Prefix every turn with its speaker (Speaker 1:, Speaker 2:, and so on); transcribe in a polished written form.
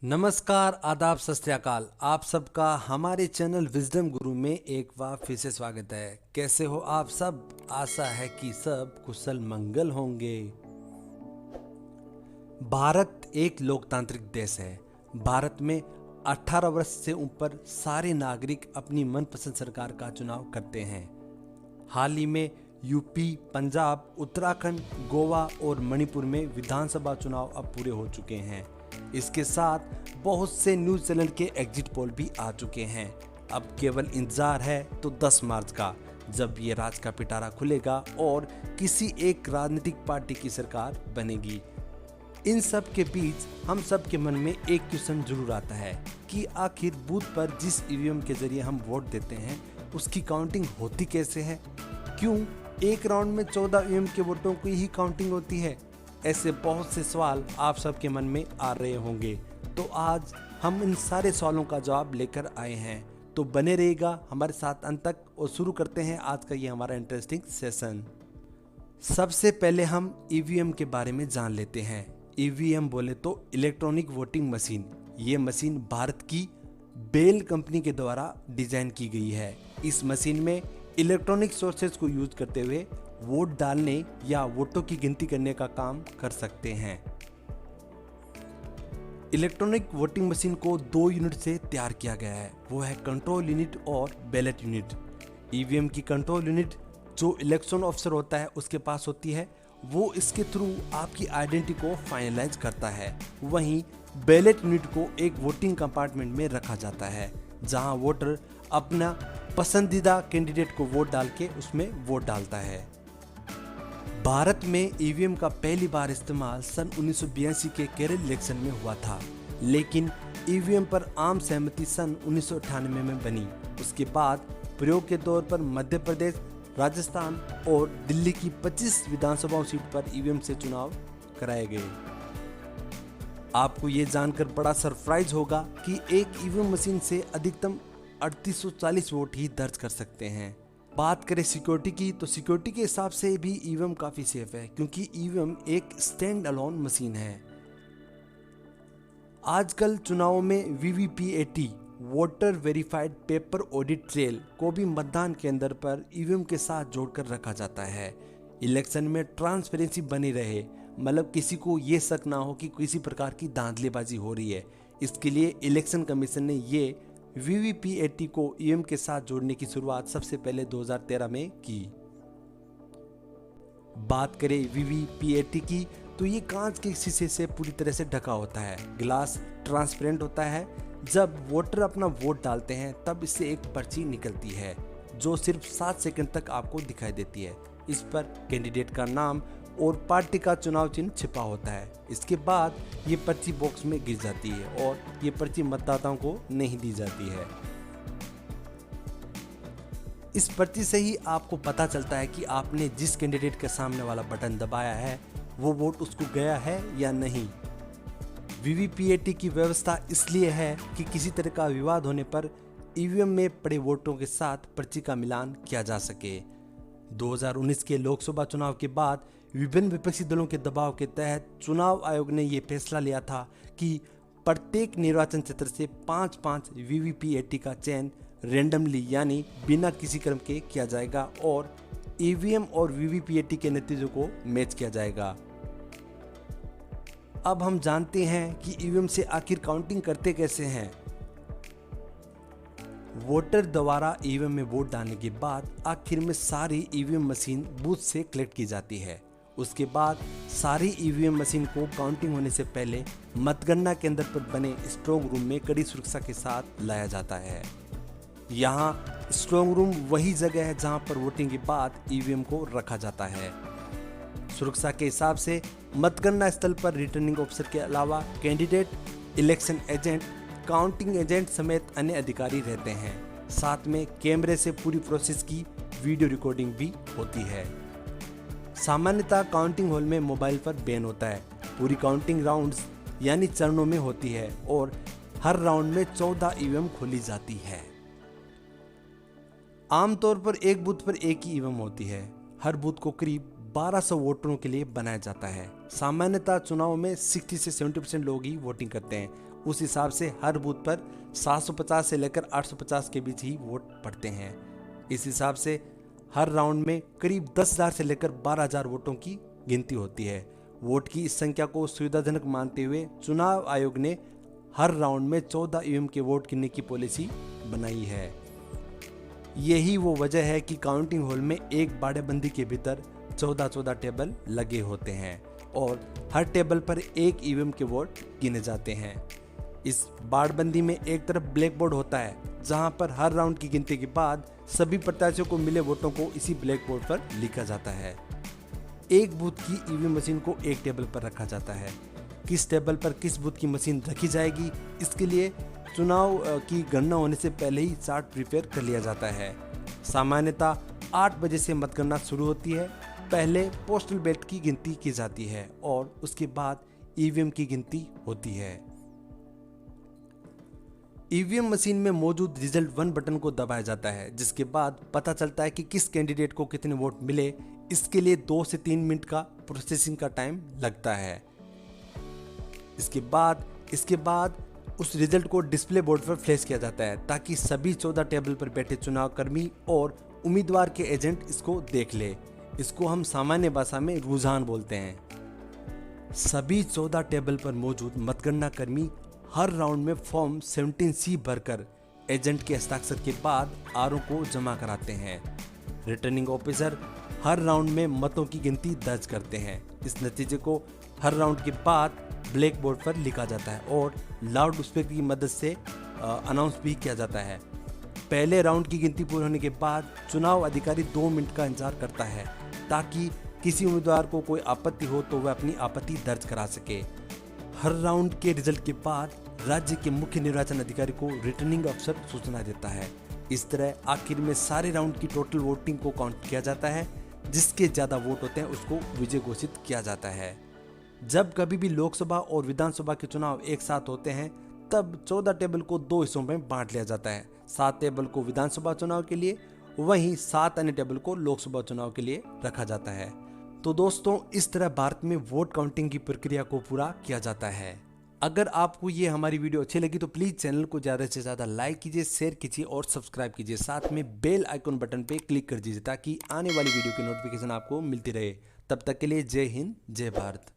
Speaker 1: नमस्कार, आदाब, सत श्री अकाल। आप सबका हमारे चैनल विजडम गुरु में एक बार फिर से स्वागत है। कैसे हो आप सब? आशा है कि सब कुशल मंगल होंगे। भारत एक लोकतांत्रिक देश है। भारत में 18 वर्ष से ऊपर सारे नागरिक अपनी मनपसंद सरकार का चुनाव करते हैं। हाल ही में यूपी, पंजाब, उत्तराखंड, गोवा और मणिपुर में विधानसभा चुनाव अब पूरे हो चुके हैं। इसके साथ बहुत से न्यूज़ चैनल के एग्जिट पोल भी आ चुके हैं। अब केवल इंतजार है तो 10 मार्च का, जब ये राज का पिटारा खुलेगा और किसी एक राजनीतिक पार्टी की सरकार बनेगी। इन सब के बीच हम सब के मन में एक क्वेश्चन जरूर आता है कि आखिर बूथ पर जिस ईवीएम के जरिए हम वोट देते हैं उसकी काउंटिंग होती कैसे है? क्यों एक राउंड में 14 ईवीएम के वोटों की ही काउंटिंग होती है? ऐसे बहुत से सवाल आप सबके मन में आ रहे होंगे। तो आज हम इन सारे सवालों का जवाब लेकर आए हैं, तो बने रहिएगा हमारे साथ अंत तक और शुरू करते हैं आज का ये हमारा इंटरेस्टिंग सेशन। सबसे पहले हम ईवीएम के बारे में जान लेते हैं। ईवीएम बोले तो इलेक्ट्रॉनिक वोटिंग मशीन। ये मशीन भारत की बेल कंपनी के द्वारा डिजाइन की गई है। इस मशीन में इलेक्ट्रॉनिक सोर्सेज को यूज करते हुए वोट डालने या वोटों की गिनती करने का काम कर सकते हैं। इलेक्ट्रॉनिक वोटिंग मशीन को 2 यूनिट से तैयार किया गया है, वो है कंट्रोल यूनिट और बैलेट यूनिट। ईवीएम की कंट्रोल यूनिट जो इलेक्शन ऑफिसर होता है उसके पास होती है, वो इसके थ्रू आपकी आइडेंटिटी को फाइनलाइज करता है। वहीं बैलेट यूनिट को एक वोटिंग कंपार्टमेंट में रखा जाता है, जहां वोटर अपना पसंदीदा कैंडिडेट को वोट डाल के उसमें वोट डालता है। भारत में ईवीएम का पहली बार इस्तेमाल सन 1982 के केरल इलेक्शन में हुआ था, लेकिन ईवीएम पर आम सहमति सन 1998 में बनी। उसके बाद प्रयोग के तौर पर मध्य प्रदेश, राजस्थान और दिल्ली की 25 विधानसभा सीट पर ईवीएम से चुनाव कराए गए। आपको ये जानकर बड़ा सरप्राइज होगा कि एक ईवीएम मशीन से अधिकतम 3840 वोट ही दर्ज कर सकते हैं। बात करें सिक्योरिटी की, तो सिक्योरिटी के हिसाब से भी ईवीएम काफी सेफ है, क्योंकि ईवीएम एक स्टैंड अलोन मशीन है। आजकल चुनावों में VVPAT voter verified paper audit trail को भी मतदान केंद्र पर ईवीएम के साथ जोड़कर रखा जाता है। इलेक्शन में ट्रांसपेरेंसी बनी रहे, मतलब किसी को ये शक ना हो कि किसी प्रकार की धांधलीबाजी हो रही है। इसके लिए इलेक्शन कमीशन ने ये वीवीपीएटी को ईवीएम के साथ जोड़ने की शुरुआत सबसे पहले 2013 में की। बात करें वीवीपीएटी की, तो ये कांच के शीशे से पूरी तरह से ढका होता है। ग्लास ट्रांसपेरेंट होता है। जब वोटर अपना वोट डालते हैं तब इससे एक पर्ची निकलती है जो सिर्फ 7 सेकंड तक आपको दिखाई देती है। इस पर कैंडिडेट का नाम और पार्टी का चुनाव चिन्ह छिपा होता है। इसके बाद ये पर्ची बॉक्स में गिर जाती है और ये पर्ची मतदाताओं को नहीं दी जाती है। इस पर्ची से ही आपको पता चलता है कि आपने जिस कैंडिडेट के सामने वाला बटन दबाया है वो वोट उसको गया है या नहीं। वीवीपीएटी की व्यवस्था इसलिए है कि किसी तरह का विवाद होने पर ईवीएम में पड़े वोटों के साथ पर्ची का मिलान किया जा सके। 2019 के लोकसभा चुनाव के बाद विभिन्न विपक्षी दलों के दबाव के तहत चुनाव आयोग ने यह फैसला लिया था कि प्रत्येक निर्वाचन क्षेत्र से 5-5 वीवीपीएटी का चयन रैंडमली यानी बिना किसी क्रम के किया जाएगा और ईवीएम और वीवीपीएटी के नतीजों को मैच किया जाएगा। अब हम जानते हैं कि ईवीएम से आखिर काउंटिंग करते कैसे हैं। वोटर द्वारा ईवीएम में वोट डालने के बाद आखिर में सारी ईवीएम मशीन बूथ से कलेक्ट की जाती है। उसके बाद सारी ईवीएम मशीन को काउंटिंग होने से पहले मतगणना केंद्र पर बने स्ट्रांग रूम में कड़ी सुरक्षा के साथ लाया जाता है। यहाँ स्ट्रांग रूम वही जगह है जहाँ पर वोटिंग के बाद ईवीएम को रखा जाता है। सुरक्षा के हिसाब से मतगणना स्थल पर रिटर्निंग ऑफिसर के अलावा candidate, election agent, counting agent समेत अन्य अधिकारी रहते हैं। साथ में कैमरे से पूरी प्रोसेस की वीडियो रिकॉर्डिंग भी होती है। सामान्यतः काउंटिंग हॉल में मोबाइल पर बैन होता है। पूरी काउंटिंग राउंड्स यानी चरणों में होती है और हर राउंड में 14 ईवीएम खोली जाती है। आमतौर पर एक बूथ पर एक ही ईवीएम होती है। हर बूथ को करीब 1200 वोटरों के लिए बनाया जाता है। सामान्यतः चुनाव में 60 से 70% लोग ही वोटिंग करते हैं उस हिसाब से हर बूथ पर 750 से लेकर 850 के बीच ही वोट पड़ते हैं। इस हिसाब से हर राउंड में करीब 10,000 से लेकर 12,000 वोटों की गिनती होती है। वोट की इस संख्या को सुविधाजनक मानते हुए चुनाव आयोग ने हर राउंड में 14 ईवीएम के वोट गिनने की पॉलिसी बनाई है। यही वो वजह है कि काउंटिंग हॉल में एक बाड़ेबंदी के भीतर 14 टेबल लगे होते हैं और हर टेबल पर एक ईवीएम के वोट गिने जाते हैं। इस बाड़बंदी में एक तरफ ब्लैक बोर्ड होता है जहां पर हर राउंड की गिनती के बाद सभी प्रत्याशियों को मिले वोटों को इसी ब्लैक बोर्ड पर लिखा जाता है। एक बूथ की ईवीएम मशीन को एक टेबल पर रखा जाता है। किस टेबल पर किस बूथ की मशीन रखी जाएगी, इसके लिए चुनाव की गणना होने से पहले ही चार्ट प्रिपेयर कर लिया जाता है। सामान्यतः 8 बजे से मतगणना शुरू होती है। पहले पोस्टल बैलेट की गिनती की जाती है और उसके बाद ईवीएम की गिनती होती है। ईवीएम मशीन में मौजूद रिजल्ट 1 बटन को दबाया जाता है, जिसके बाद पता चलता है कि किस कैंडिडेट को कितने वोट मिले। इसके लिए 2 से 3 मिनट का प्रोसेसिंग का टाइम लगता है। इसके बाद उस रिजल्ट को डिस्प्ले बोर्ड पर फ्लैश किया जाता है ताकि सभी 14 टेबल पर बैठे चुनाव कर्मी और उम्मीदवार के एजेंट इसको देख ले। इसको हम सामान्य भाषा में रुझान बोलते हैं। सभी 14 टेबल पर मौजूद मतगणना कर्मी हर राउंड में फॉर्म 17C भरकर एजेंट के हस्ताक्षर के बाद आरओ को जमा कराते हैं। रिटर्निंग ऑफिसर हर राउंड में मतों की गिनती दर्ज करते हैं। इस नतीजे को हर राउंड के बाद ब्लैक बोर्ड पर लिखा जाता है और लाउड स्पीकर की मदद से अनाउंस भी किया जाता है। पहले राउंड की गिनती पूरी होने के बाद चुनाव अधिकारी 2 मिनट का इंतजार करता है ताकि किसी उम्मीदवार को कोई आपत्ति हो तो वह अपनी आपत्ति दर्ज करा सके। हर राउंड के रिजल्ट के बाद राज्य के मुख्य निर्वाचन अधिकारी को रिटर्निंग अफसर सूचना देता है। इस तरह आखिर में सारे राउंड की टोटल वोटिंग को काउंट किया जाता है। जिसके ज्यादा वोट होते हैं उसको विजय घोषित किया जाता है। जब कभी भी लोकसभा और विधानसभा के चुनाव एक साथ होते हैं तब 14 टेबल को 2 हिस्सों में बांट लिया जाता है। 7 टेबल को विधानसभा चुनाव के लिए, वहीं 7 अन्य टेबल को लोकसभा चुनाव के लिए रखा जाता है। तो दोस्तों, इस तरह भारत में वोट काउंटिंग की प्रक्रिया को पूरा किया जाता है। अगर आपको ये हमारी वीडियो अच्छी लगी तो प्लीज चैनल को ज्यादा से ज्यादा लाइक कीजिए, शेयर कीजिए और सब्सक्राइब कीजिए। साथ में बेल आइकन बटन पे क्लिक कर दीजिए ताकि आने वाली वीडियो की नोटिफिकेशन आपको मिलती रहे। तब तक के लिए जय हिंद, जय भारत।